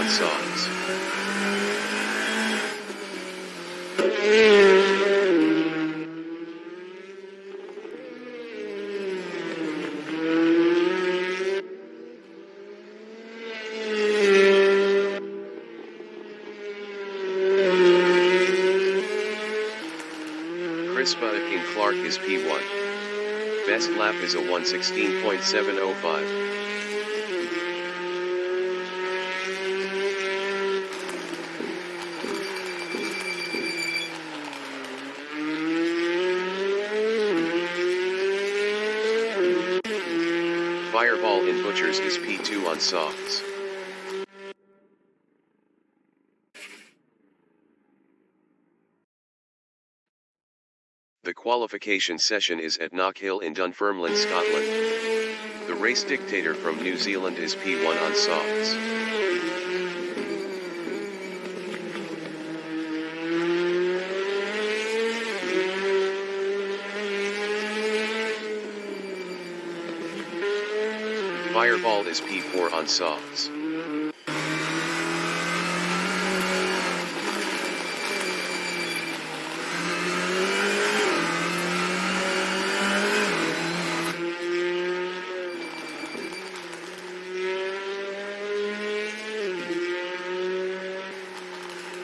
softs. Crisp in Clark is P1. Best lap is a 1:16.705. Fireball in Butchers is P2 on softs. The qualification session is at Knockhill in Dunfermline, Scotland. The race dictator from New Zealand is P1 on softs. Fireball is P4 on softs.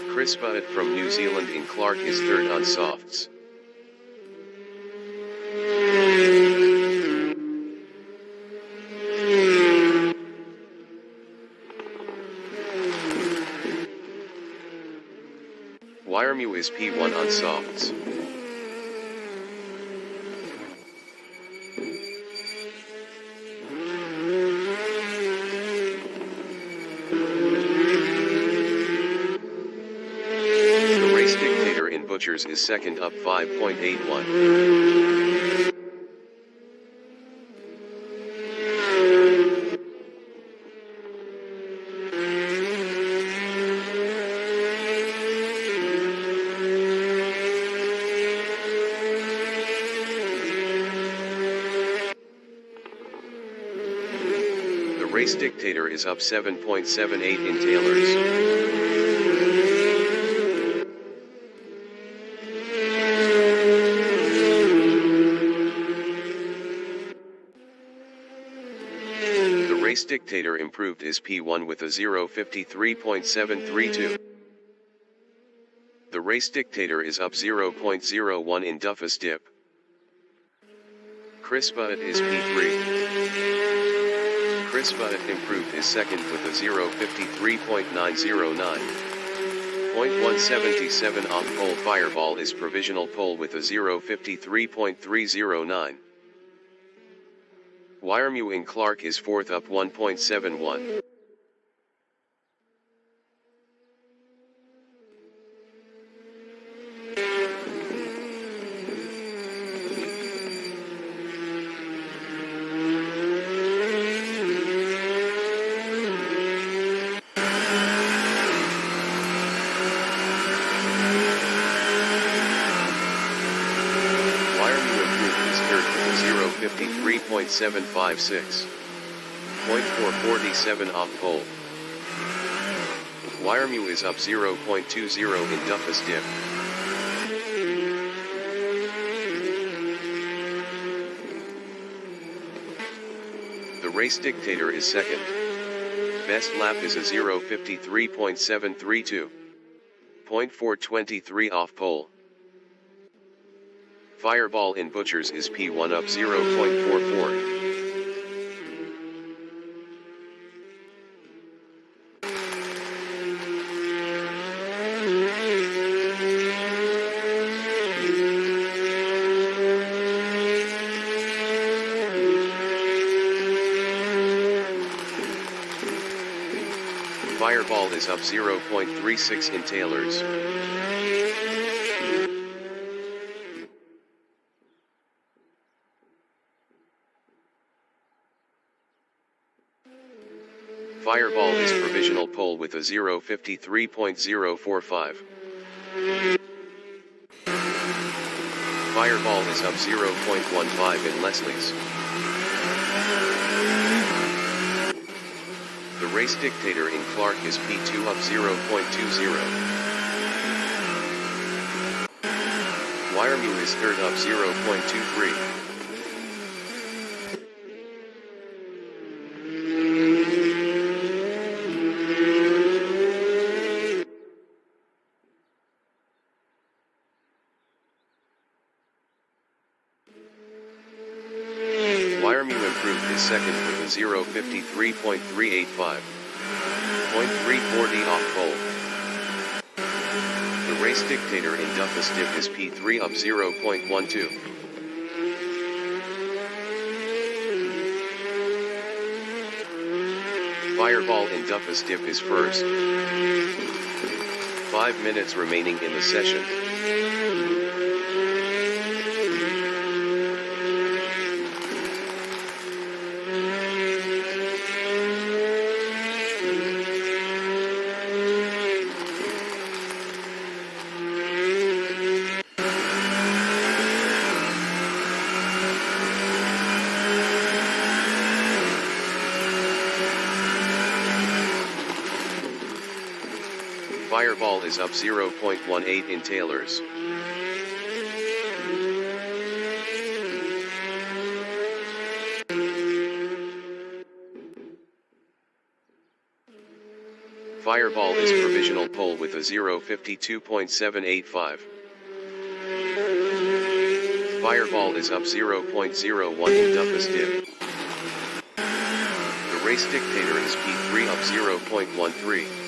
Chris Butt from New Zealand in Clark is third on softs. Wyremew is P1 on softs. The race dictator in Butchers is second up 5.81. The race dictator is up 7.78 in Taylor's. The race dictator improved his P1 with a 0:53.732. The race dictator is up 0.01 in Duffus dip. Chris Butt is P3. Chris Butt improved his second with a 0:53.909. 0.177 off pole. Fireball is provisional pole with a 0:53.309. Wyremew in Clark is fourth up 1.71. Wyremew improved his third with a 0:53.756. 0.447 off pole. Wyremew is up 0.20 in Duffus dip. The race dictator is second. Best lap is a 0:53.732. 0.423 off pole. Fireball in Butchers is P1 up 0.44. Fireball is up 0.36 in Taylor's. Fireball is provisional pole with a 0:53.045. Fireball is up 0.15 in Leslie's. The race dictator in Clark is P2 up 0.20. Wiremu is third up 0.23. Wiremu improved his second with a 0.53.385. 0.340 off pole. The race dictator in Duffus Diff is P3 up 0.12. Fireball in Duffus Diff is first. 5 minutes remaining in the session. Fireball is up 0.18 in tailors. Fireball is provisional pole with a 0.52.785. Fireball is up 0.01 in Duffus Diff. The race dictator is P3 up 0.13.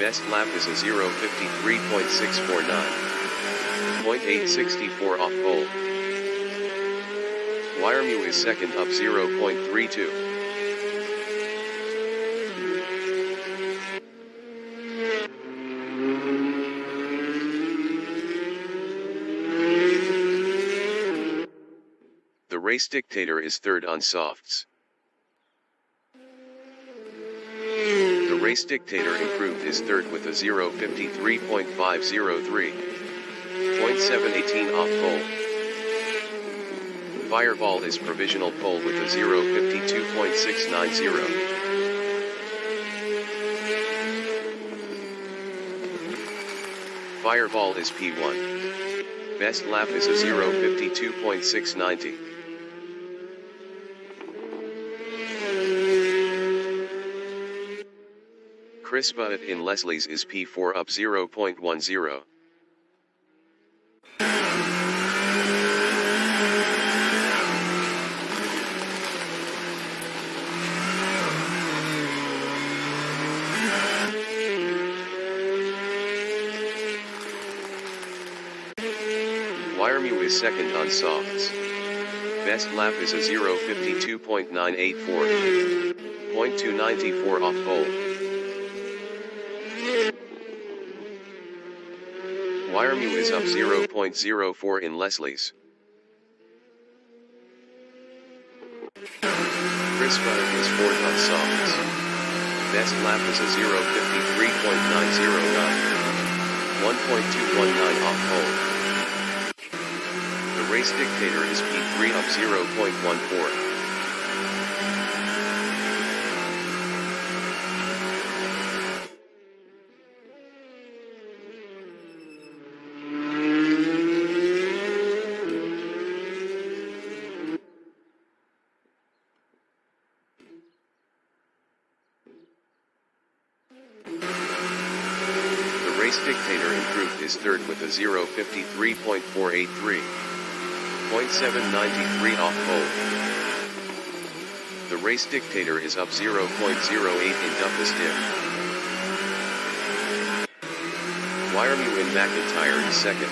Best lap is a 0.53.649. 0.864 off pole. Wiremu is second up 0.32. The race dictator is third on softs. The race dictator improved his third with a 0.53.503. 0.718 off pole. Fireball is provisional pole with a 0.52.690. Fireball is P1. Best lap is a 0.52.690. Chris Butt in Leslie's is P4 up 0.10. Wiremu is second on softs. Best lap is a 0.52.984. 0.294 off pole. Wiremu is up 0.04 in Leslie's. Chris Butt is fourth on softs. Best lap is a 0.53.909. 1.219 off pole. The race dictator is P3 up 0.14. The race dictator improved his third with a 0.53.483. 0.793 off pole. The race dictator is up 0.08 in Duffus Diff. Wiremu in McIntyre is second.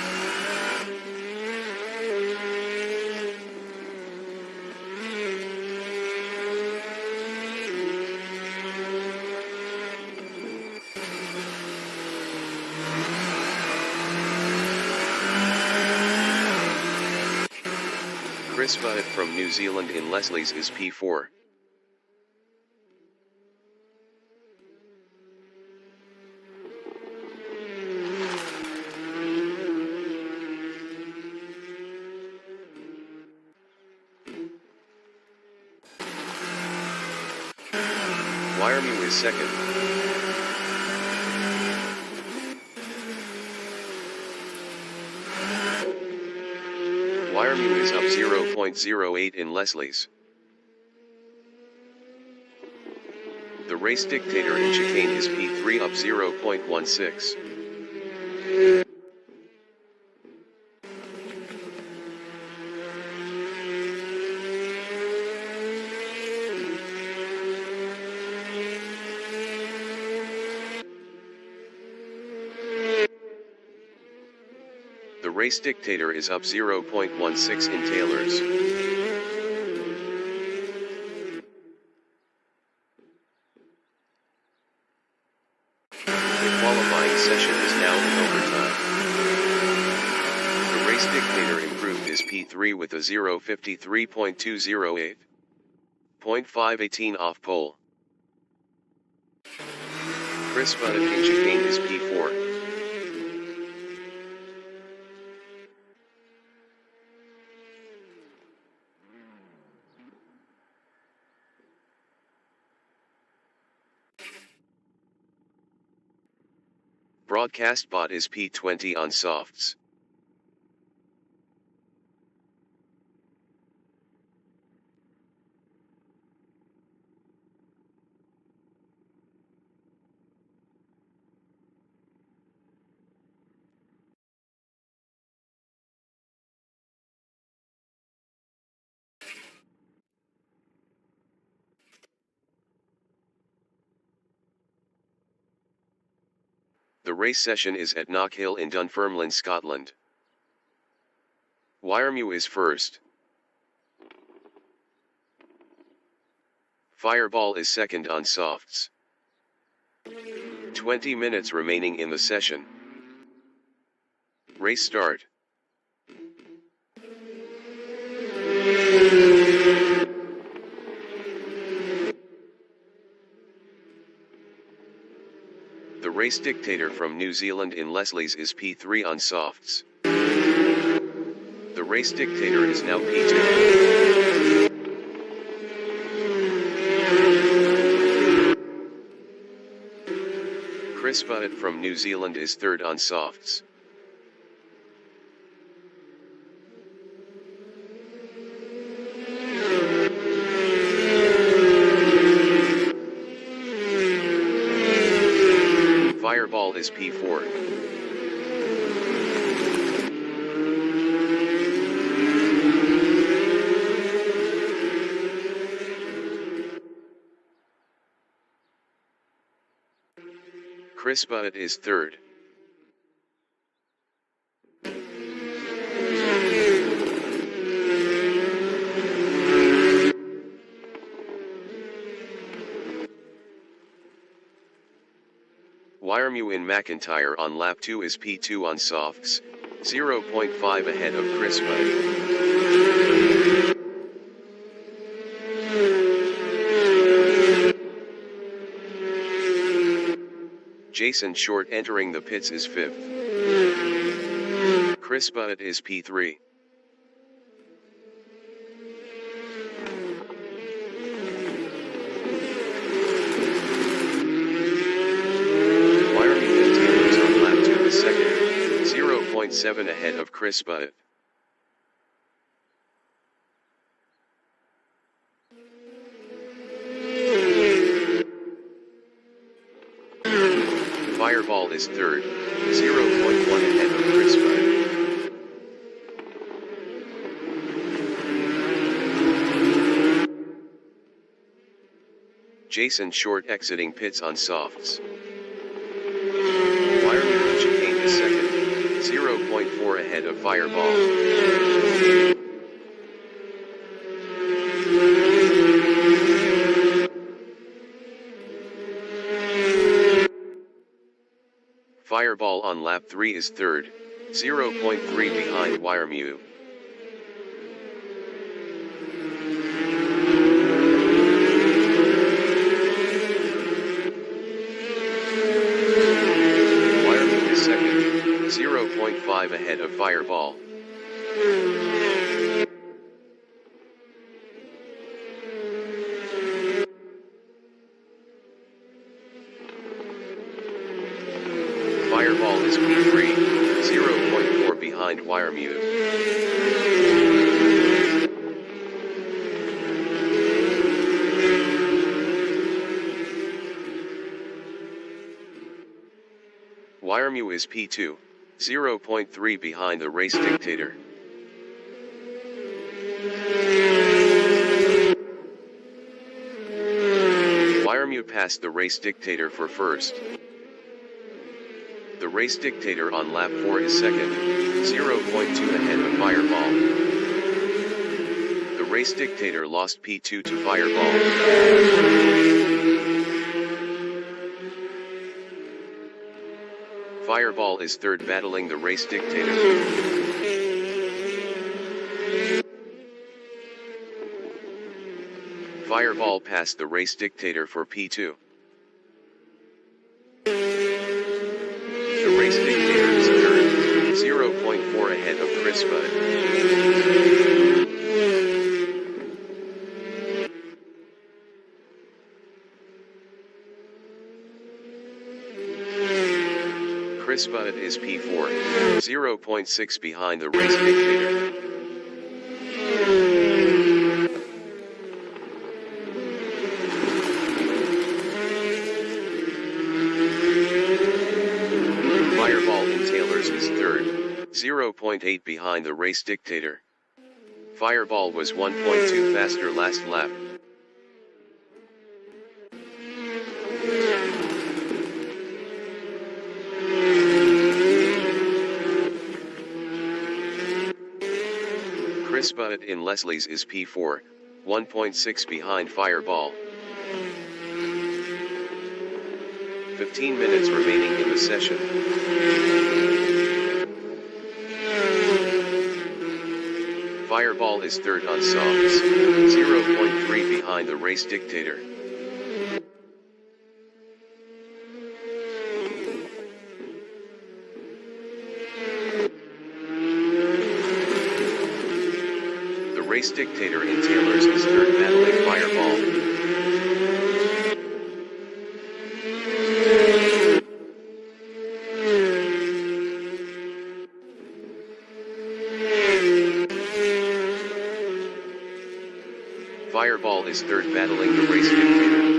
Chris Butt from New Zealand in Leslie's is P4. Wiremew is second. Wiremew is up 0.08 in Leslie's. The Race Dictator in chicane is P3 up 0.16. The Race Dictator is up 0.16 in Taylor's. The qualifying session is now in overtime. The Race Dictator improved his P3 with a 0.53.208. 0.518 off pole. Chris Bunnett in chicane is P4. Broadcast bot is P20 on softs. The race session is at Knockhill in Dunfermline, Scotland. Wiremew is first. Fireball is second on softs. 20 minutes remaining in the session. Race start. The Race Dictator from New Zealand in Leslie's is P3 on softs. The Race Dictator is now P2. Chris Bunnett from New Zealand is third on softs. Fireball is P4. Chris Bunnett is third. Wiremew in McIntyre on lap 2 is P2 on softs, 0.5 ahead of Chris Bunnett. Jason Short entering the pits is 5th. Chris Bunnett is P3. Wiremew and Taylor's on lap 2 is second, 0.7 ahead of Chris Bunnett. Fireball is third, 0.1 ahead of Chris Bunnett. Jason Short exiting pits on softs. Wiremew in chicane is second, 0.4 ahead of Fireball. Fireball on lap 3 is third, 0.3 behind Wiremew. Wiremew is second, 0.5 ahead of Fireball. behind Wiremute. Wiremute is P2, 0.3 behind the race dictator. Wiremute passed the race dictator for first. The race dictator on lap 4 is second, 0.2 ahead of Fireball. The race dictator lost P2 to Fireball. Fireball is third, battling the race dictator. Fireball passed the race dictator for P2. The race dictator is third, 0.4 ahead of Chris Budd. Chris Budd is P4, 0.6 behind the race dictator. Fireball in Taylor's is third, 0.8 behind the race dictator. Fireball was 1.2 faster last lap. Chris Budd in Leslie's is P4, 1.6 behind Fireball. 15 minutes remaining in the session. Fireball is third on softs, 0.3 behind the race dictator. The race dictator in Taylor's is third, battling Fireball. Fireball is third, battling the race dictator.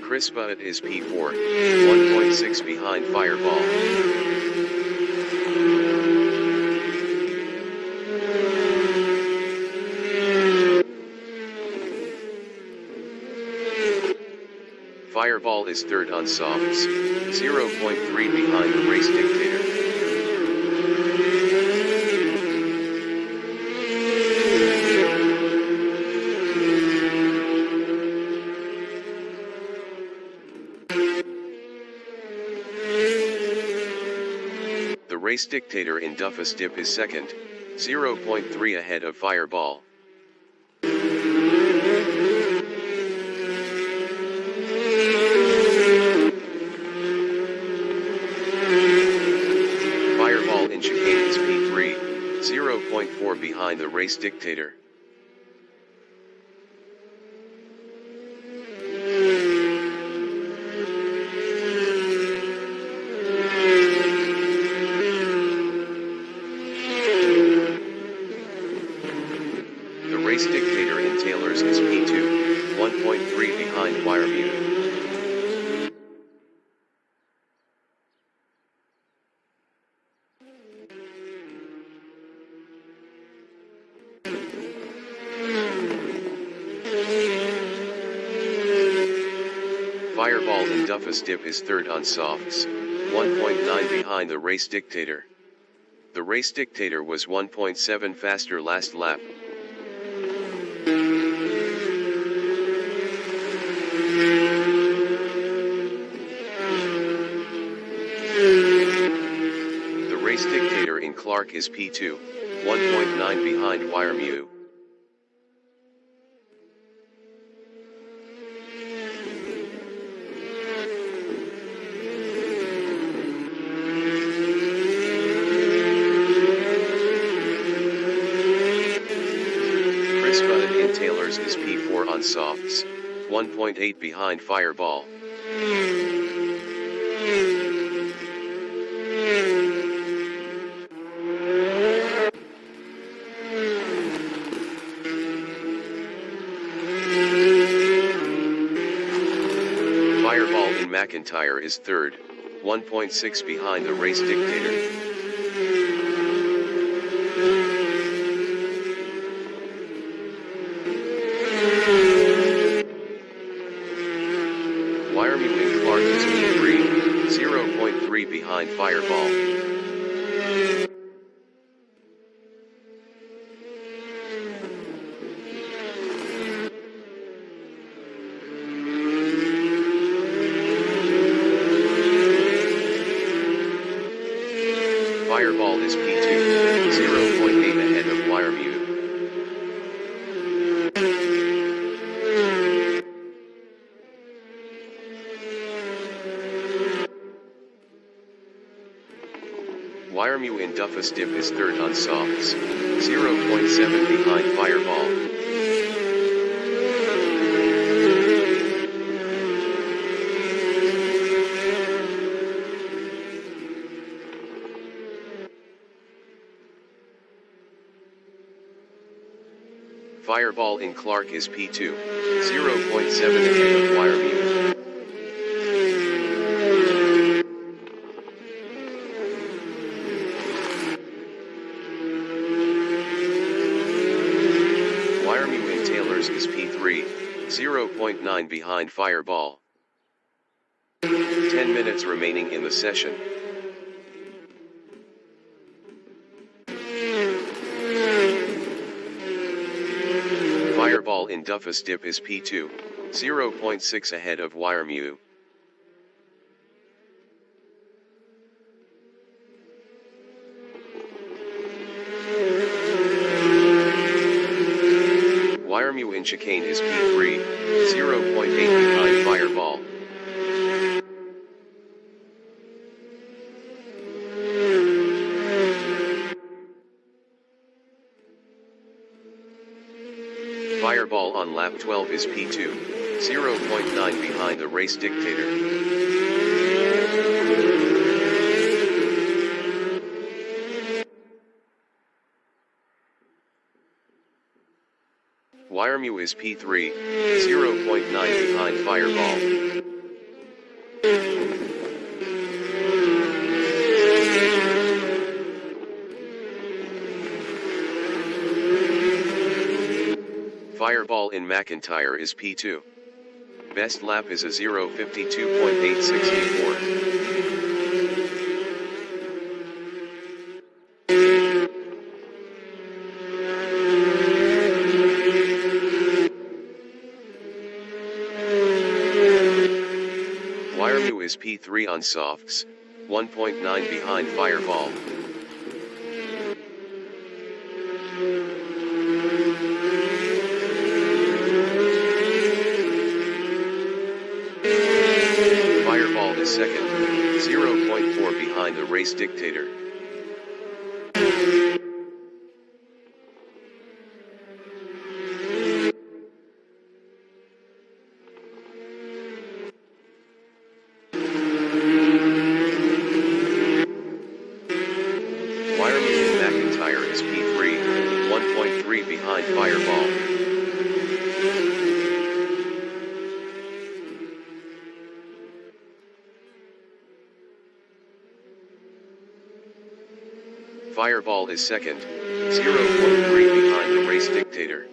Chris Budd is P4, 1.6 behind Fireball. Fireball is third on softs, 0.3 behind the race dictator. The race dictator in Duffus Dip is second, 0.3 ahead of Fireball. Fireball in Chicane is P3, 0.4 behind the race dictator. The race dictator in Taylor's is P2, 1.3 behind Wiremute. Fireball in Duffus Dip is third on softs, 1.9 behind the race dictator. The race dictator was 1.7 faster last lap. The race dictator in Clark is P2, 1.9 behind Wiremute. softs, 1.8 behind Fireball. Fireball in McIntyre is third, 1.6 behind the Race Dictator. Clark is P3, 0.3 behind Fireball. Fireball is P2, 0.8 ahead of Wiremew. Wiremew in Duffus Dip is third on softs, 0.7 behind Fireball. Fireball in Clark is P2, 0.7 ahead of Wiremew. Wiremew in Taylor's is P3, 0.9 behind Fireball. 10 minutes remaining in the session. Fireball in Duffus Dip is P2, 0.6 ahead of Wiremew. Wiremew in Chicane is P3, 0.8 behind Fireball. Fireball on lap 12 is P2, 0.9 behind the Race Dictator. Wiremew is P3, 0.9 behind Fireball. Fireball in McIntyre is P2. Best lap is a 0:52.864. Wiremew is P3 on softs, 1.9 behind Fireball. Fireball is second, 0.4 behind the Race Dictator. Wiremew in McIntyre is P3, 1.3 behind Fireball. Fireball is second, 0.3 behind the Race Dictator.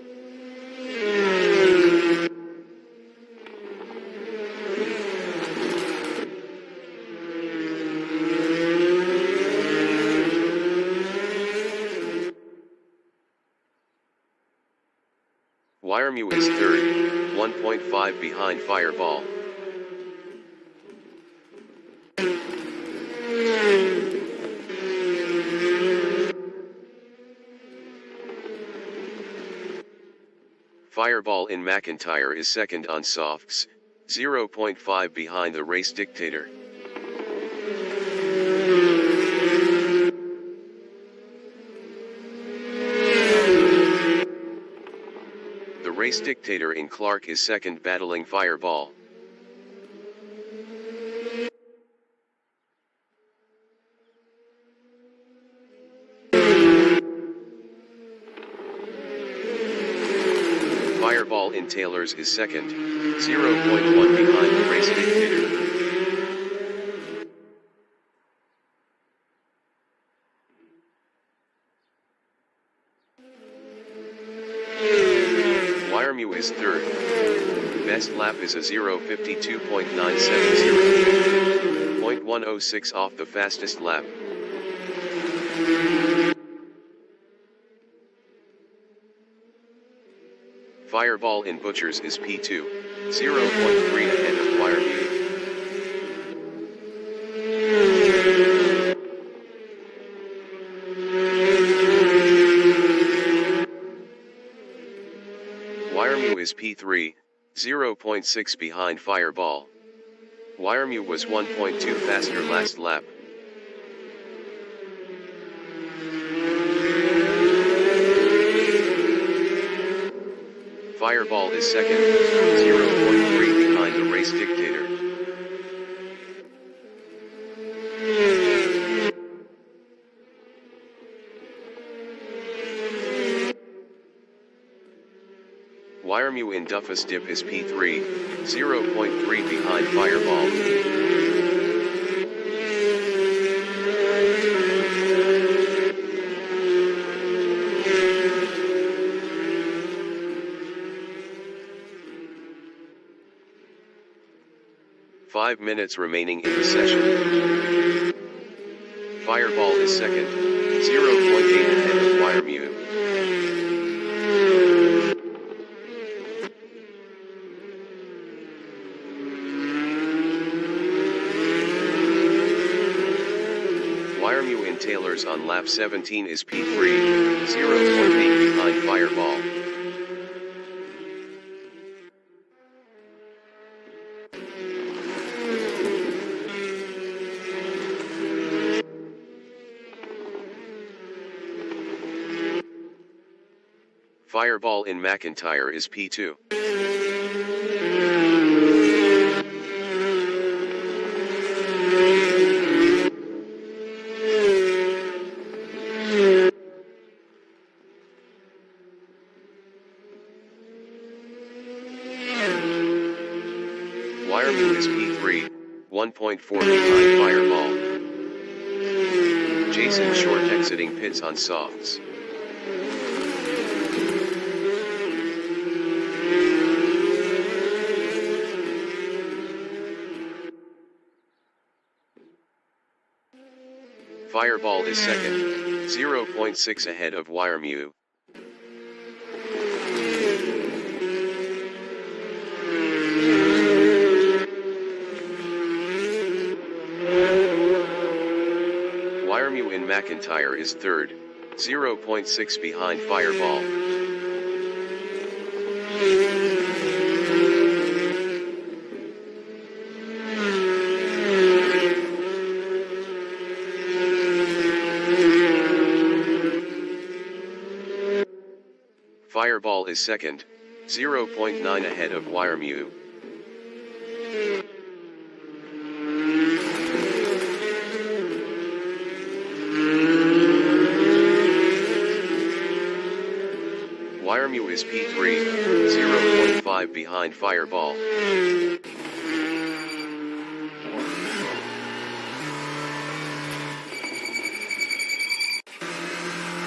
Wiremew is third, 1.5 behind Fireball. Fireball in McIntyre is second on softs, 0.5 behind the Race Dictator. The Race Dictator in Clark is second, battling Fireball. Fireball in Taylor's is second, 0.1 behind the Race Dictator. Wiremew is third. Best lap is a 0:52.970. 0.106 off the fastest lap. Fireball in Butchers is P2, 0.3 ahead of Wiremew. Wiremew is P3, 0.6 behind Fireball. Wiremew was 1.2 faster last lap. Fireball is second, 0.3 behind the Race Dictator. Wiremew in Duffus Dip is P3, 0.3 behind Fireball. Five minutes remaining in the session. Fireball is second, 0.8 ahead of Wiremew. Wiremew in Taylor's on lap 17 is P3, 0.8 behind Fireball. Fireball in McIntyre is P2. Wiremew is P3, 1.4 behind Fireball. Jason Short exiting pits on softs. Fireball is second, 0.6 ahead of Wiremew. Wiremew in McIntyre is third, 0.6 behind Fireball. Fireball is second, 0.9 ahead of Wiremew. Wiremew is P3, 0.5 behind Fireball.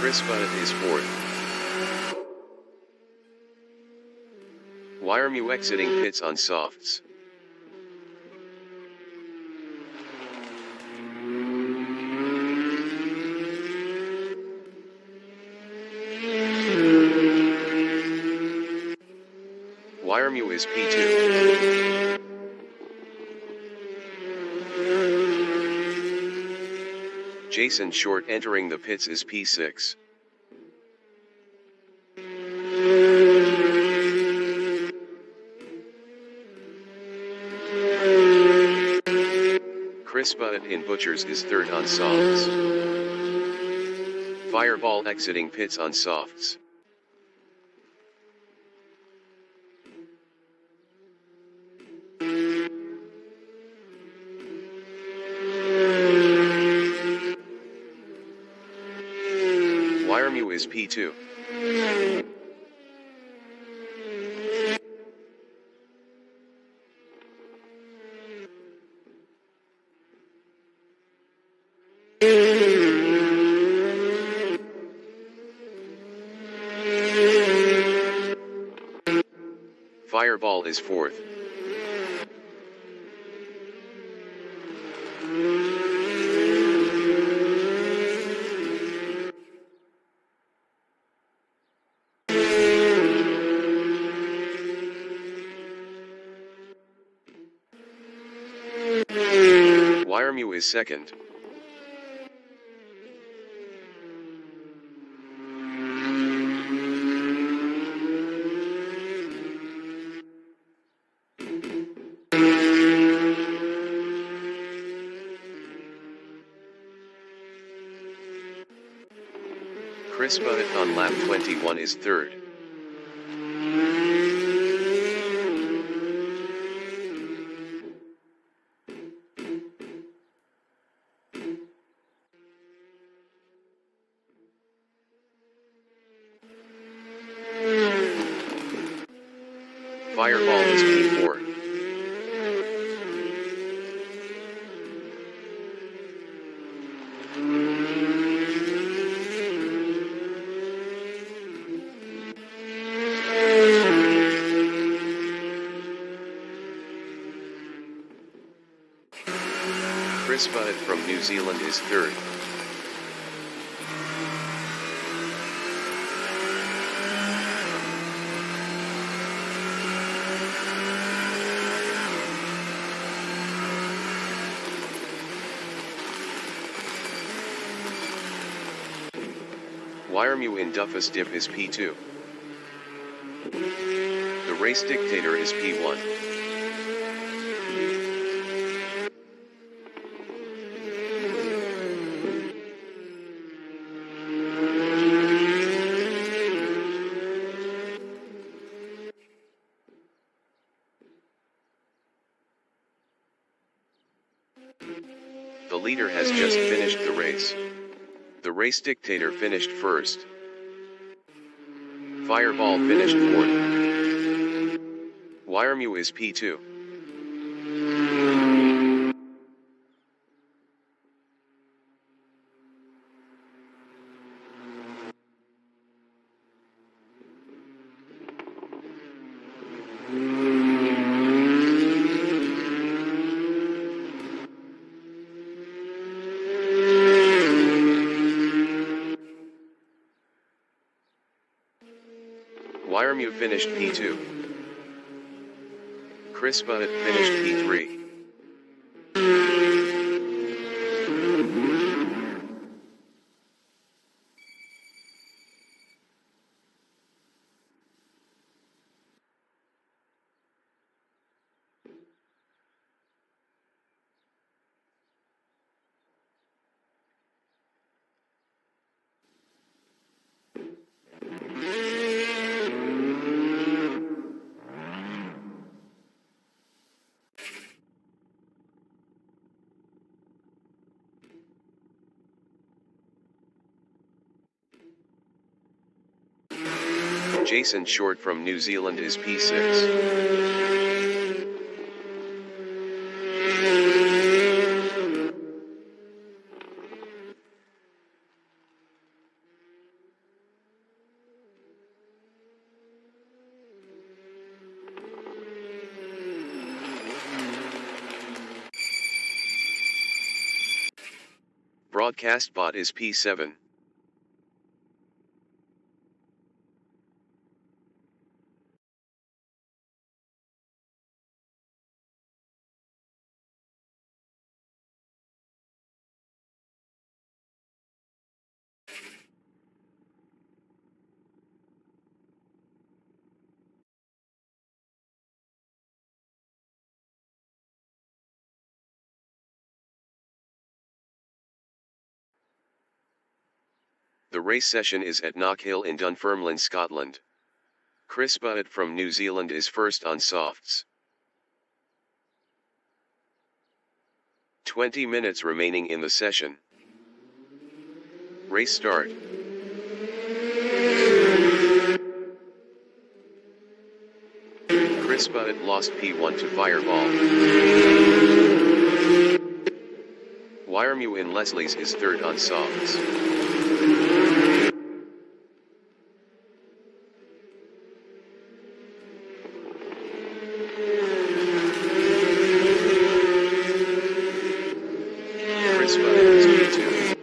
Chris Bunnett is fourth. Wiremew exiting pits on softs. Wiremew is P2. Jason Short entering the pits is P6. Chris Bunnett in Butchers is third on softs. Fireball exiting pits on softs. Wiremew is P2. Fireball is fourth. Wiremew is second. Chris Buddett on lap 21 is third. Fireball is P4. Chris Buddett from New Zealand is third. Wiremew in Duffus Dip is P2. The Race Dictator is P1. The leader has just finished the race. The Race Dictator finished first. Fireball finished fourth. Wiremew is P2. Wiremew finished P2. Chris Buddett finished P3. Jason Short from New Zealand is P6. Broadcast bot is P7. The race session is at Knockhill in Dunfermline, Scotland. Chris Buddett from New Zealand is first on softs. 20 minutes remaining in the session. Race start. Chris Butt lost P1 to Fireball. Wiremew in Leslie's is third on softs. Chris Butt is P2.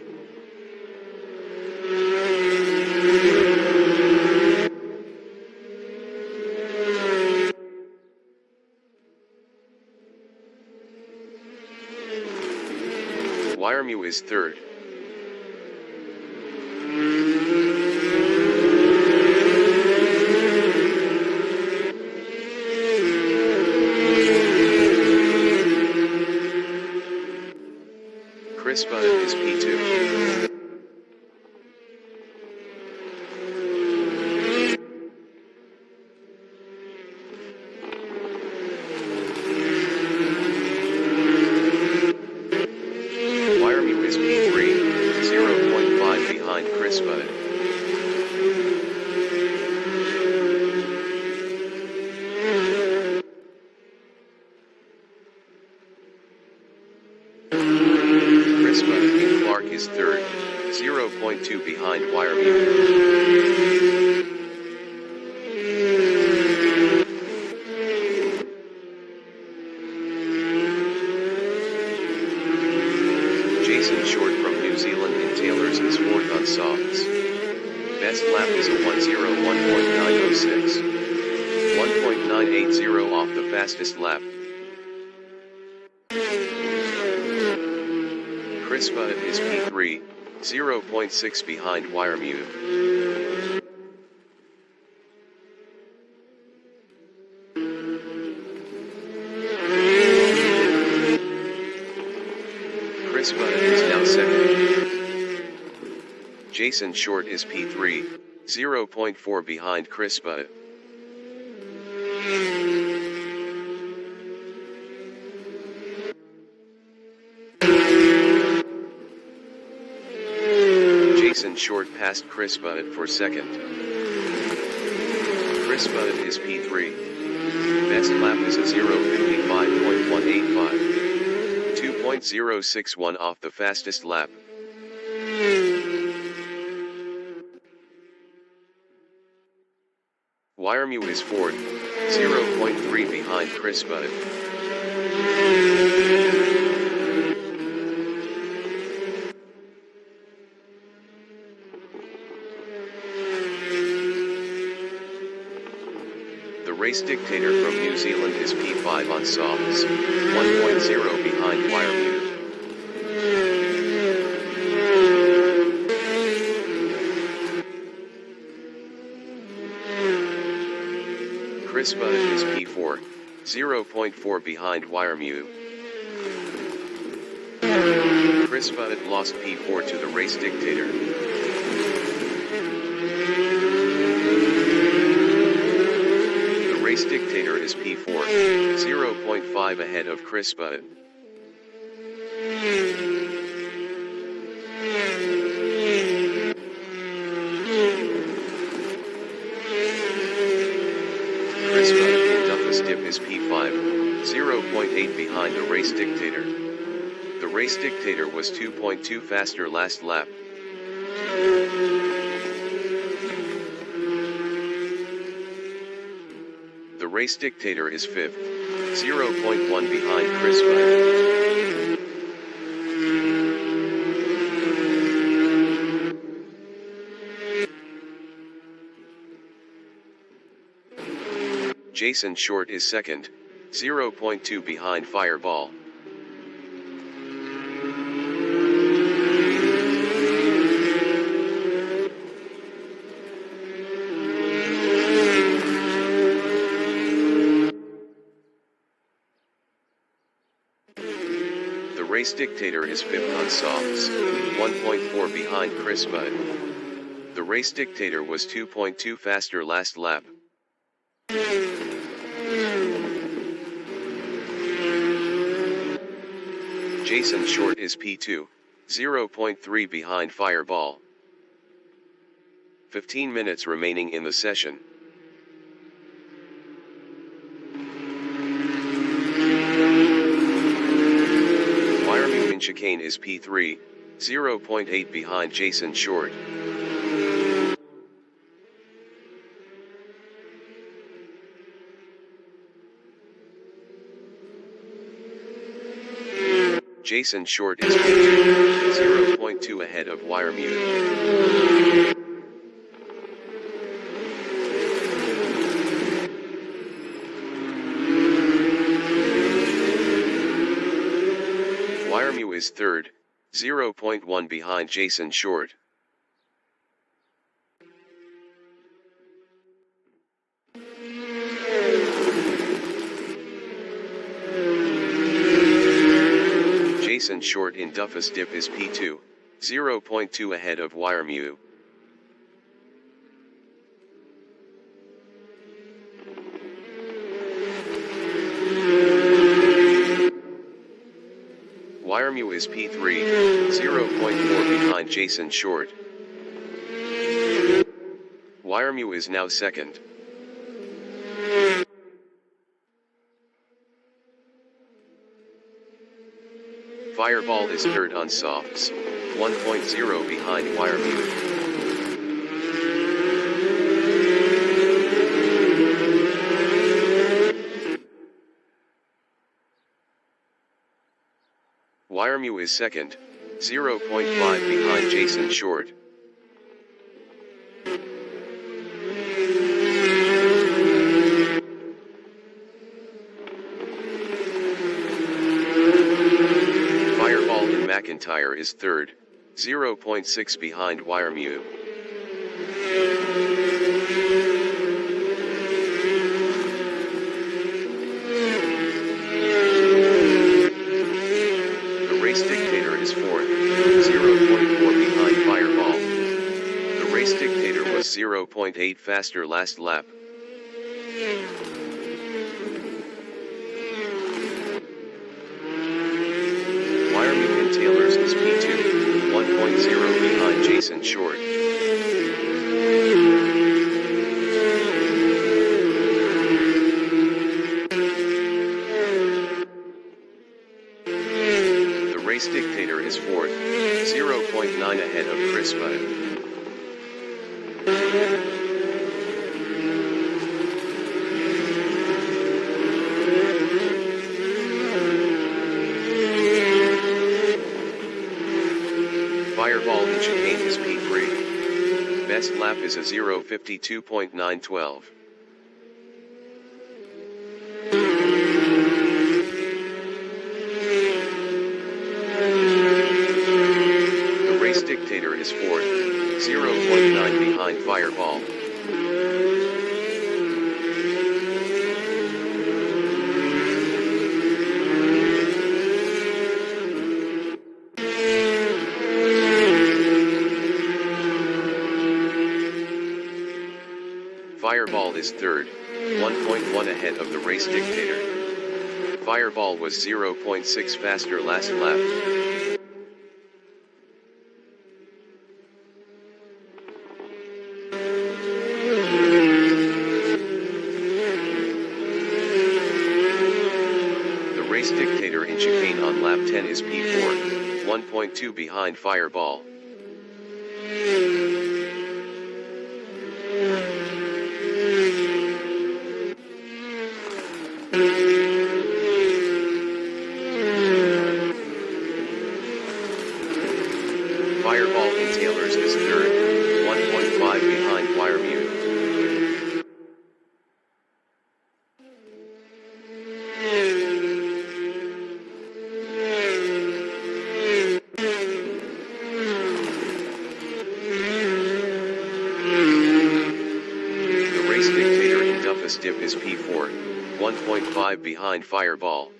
Wiremew is third. Chris Butt is P2. Wiremew is P3, 0.5 behind Chris Butt. Chris Butt in Clark is third, 0.2 behind Wiremew. Jason Short from New Zealand in Taylors is fourth on softs. Best lap is a 1:01.906. 1.980 off the fastest lap. Chris Butt is P3, 0.6 behind Wiremew. Chris Butt is now second. Jason Short is P3, 0.4 behind Chris Butt. Jason Short passed Chris Butt for second. Chris Butt is P3. Best lap is a 0:55.185. 2.061 off the fastest lap. Wiremew is fourth, 0.3 behind Chris Butt. The race dictator from New Zealand is P5 on softs, 1.0 behind Wiremew. Chris Butt is P4, 0.4 behind Wiremew. Chris Butt lost P4 to the race dictator. The race dictator is P4, 0.5 ahead of Chris Butt. Chris Butt in Duffus Dip is P5, 0.8 behind the race dictator. The race dictator was 2.2 faster last lap. The race dictator is fifth, 0.1 behind Chris Butt. Jason Short is second, 0.2 behind Fireball. The race dictator is fifth on softs, 1.4 behind Chris Butt. The race dictator was 2.2 faster last lap. Jason Short is P2, 0.3 behind Fireball. 15 minutes remaining in the session. chicane is P3, 0.8 behind Jason Short. Jason Short is P2, 0.2 ahead of Wiremute. Wiremute is third, 0.1 behind Jason Short. Jason Short in Duffus Dip is P2, 0.2 ahead of Wiremute. Wiremute is P3, 0.4 behind Jason Short. Wiremute is now second. Fireball is third on softs, 1.0 behind Wiremute. Wiremute is second, 0.5 behind Jason Short. Fireball in McIntyre is third, 0.6 behind Wiremute. Race Dictator is fourth, 0.4 behind Fireball. The Race Dictator was 0.8 faster last lap. Wiremute in Taylor's is P2, 1.0 behind Jason Short. Race Dictator is fourth, 0.9 ahead of Chris Budd. Fireball in chicane is P3. Best lap is a 0:52.912. Dictator is fourth, 0.9 behind Fireball. Fireball is third, 1.1 ahead of the Race Dictator. Fireball was 0.6 faster last lap. Race Dictator in chicane on lap 10 is P4, 1.2 behind Fireball. Fireball in Taylor's is third, 1.5 behind Wiremute. Dip is P4, 1.5 behind Fireball.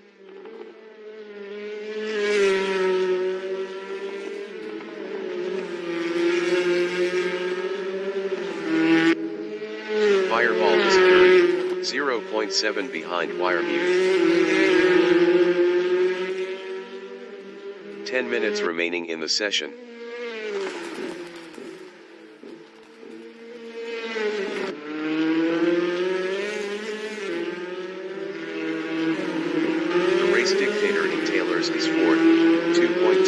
Fireball is third, 0.7 behind Wiremute. 10 minutes remaining in the session. Race Dictator in Taylor's is fourth, 2.2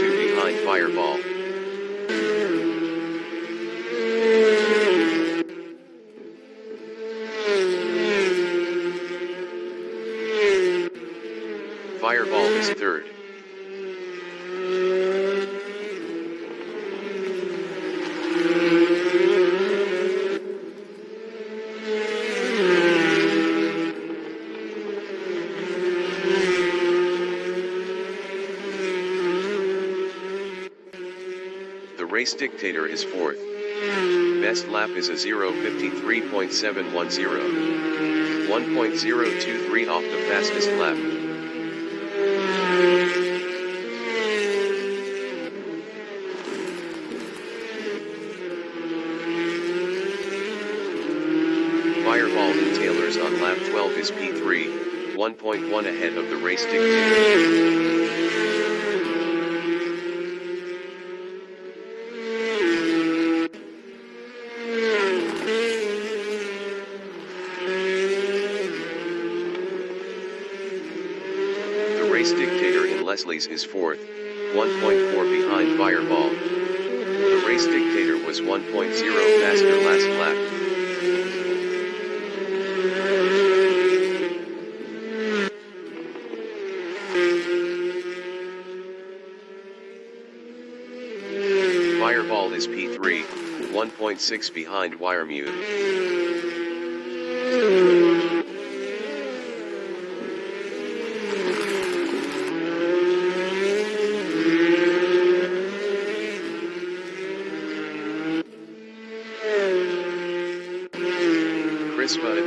is third. The race dictator is fourth. Best lap is a 0:53.710. 1.023 off the fastest lap. Fireball and Taylor's on lap 12 is P3, 1.1 ahead of the race dictator. Race dictator in Leslie's is fourth, 1.4 behind Fireball. The race dictator was 1.0 faster last lap. Fireball is P3, 1.6 behind Wiremute.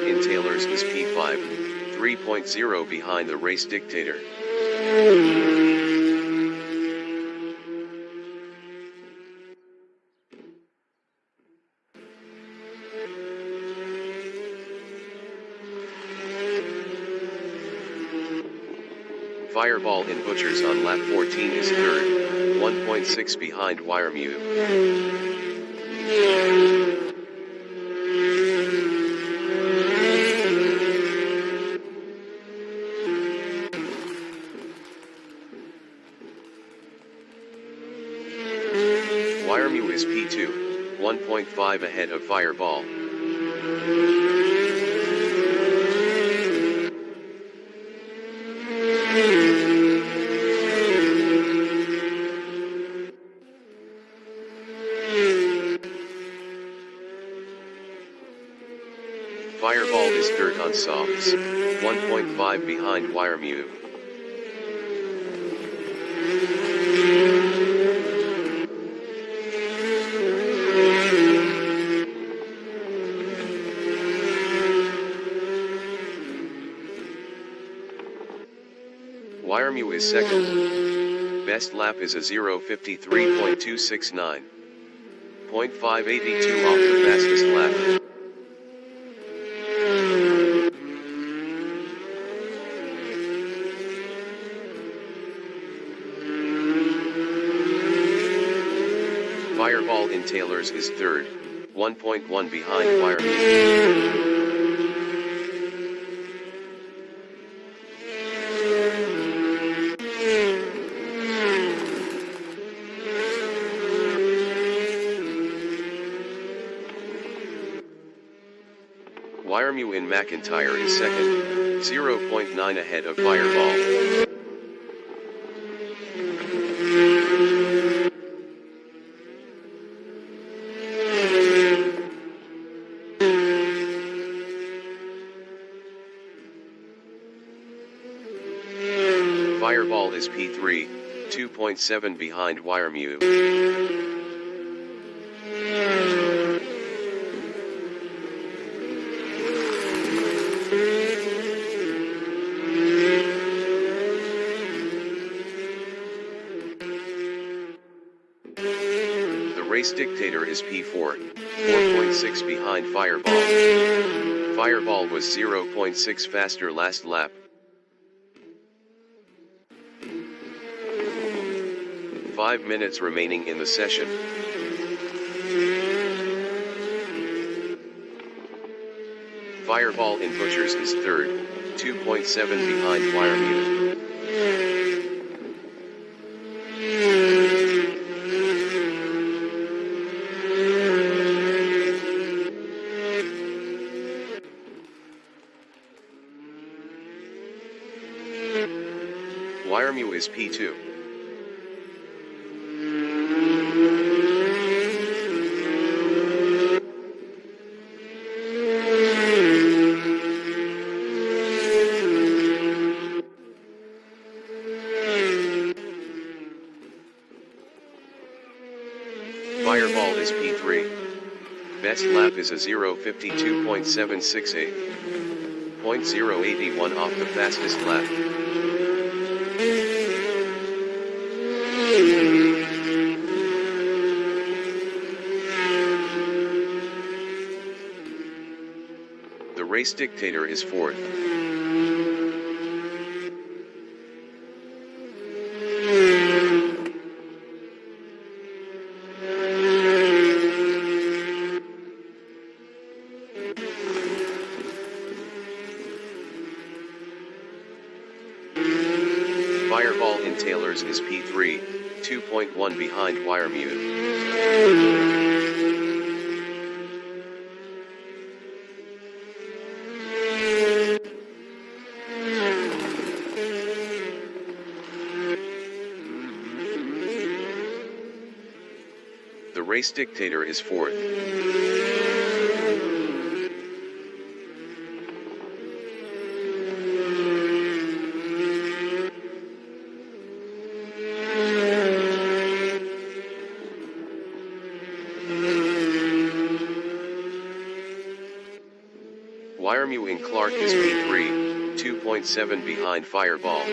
In Taylor's is P5, 3.0 behind the race dictator. Fireball in Butchers on lap 14 is third, 1.6 behind Wiremute. Wiremute is P2, 1.5 ahead of Fireball. Fireball is third on softs, 1.5 behind Wiremute. Wiremute is second. Best lap is a 0:53.269. 0.582 off the fastest lap. Fireball in Taylor's is third, 1.1 behind Wiremute. Wiremute in McIntyre is second, 0.9 ahead of Fireball. Fireball is P3, 2.7 behind Wiremute. The race dictator is P4, 4.6 behind Fireball. Fireball was 0.6 faster last lap. Five minutes remaining in the session. Fireball in Butchers is third, 2.7 behind Wiremute. Wiremew is P2. Fireball is P3. Best lap is a 0:52.768. 0.081 off the fastest lap. The race dictator is fourth. Fireball in Taylor's is P3, 2.1 behind Wiremew. The race dictator is fourth. Wiremew in Clark is P3, 2.7 behind Fireball.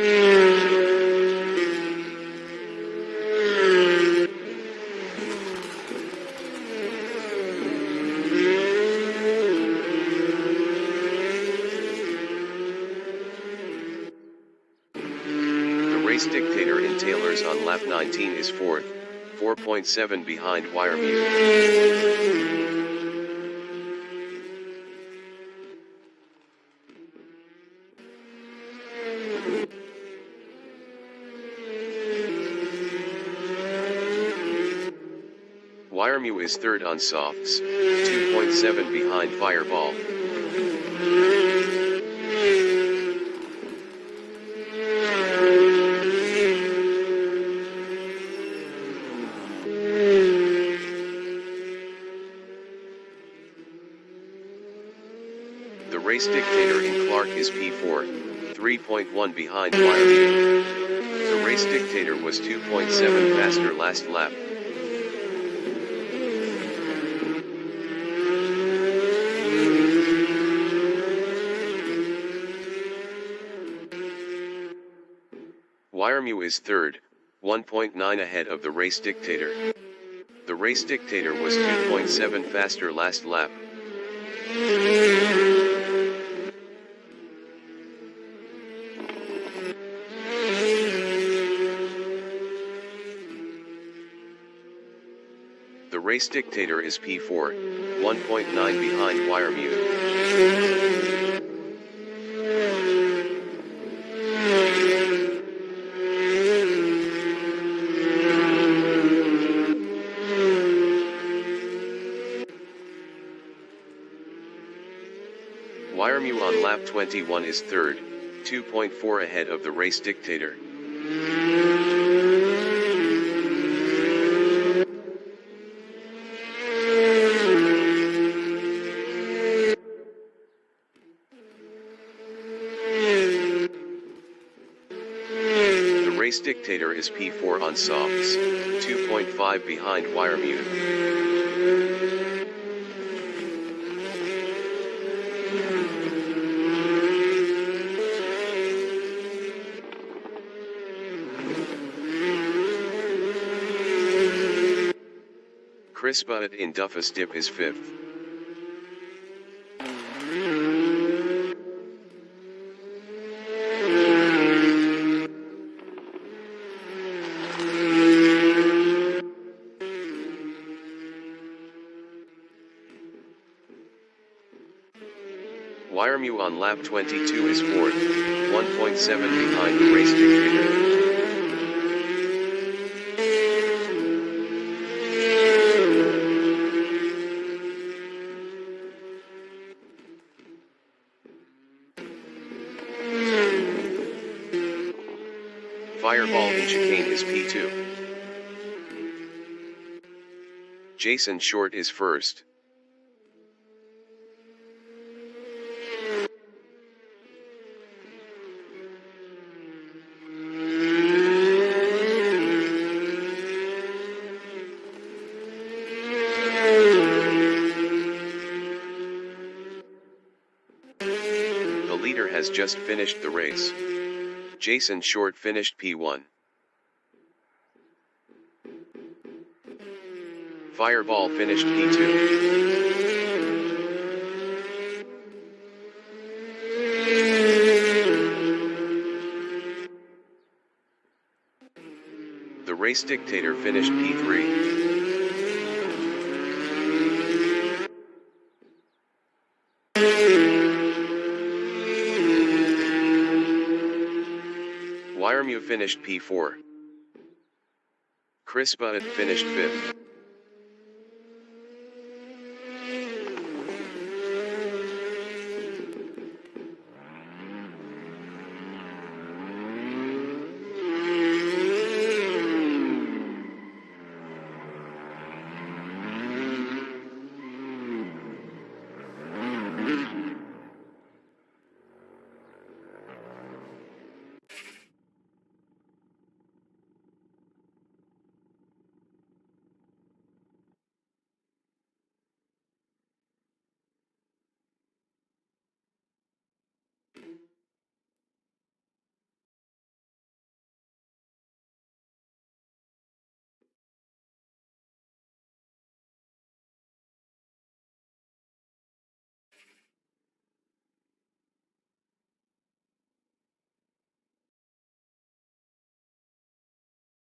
The race dictator in Taylor's on lap 19 is fourth, 4.7 behind Wiremew. Wiremew is third on softs, 2.7 behind Fireball. The race dictator in Clark is P4, 3.1 behind Wiremew. The race dictator was 2.7 faster last lap. Wiremew is third, 1.9 ahead of the race dictator. The race dictator was 2.7 faster last lap. The race dictator is P4, 1.9 behind Wiremew. Wiremew on lap 21 is third, 2.4 ahead of the race dictator. The race dictator is P4 on softs, 2.5 behind Wiremew. Chris Butt in Duffus Dip is fifth. Wiremew on lap 22 is fourth, 1.7 behind the race dictator. Fireball in chicane is P2. Jason Short is first. The leader has just finished the race. Jason Short finished P1. Fireball finished P2. The race dictator finished P3. Wiremew finished P4. Chris Butt finished 5th.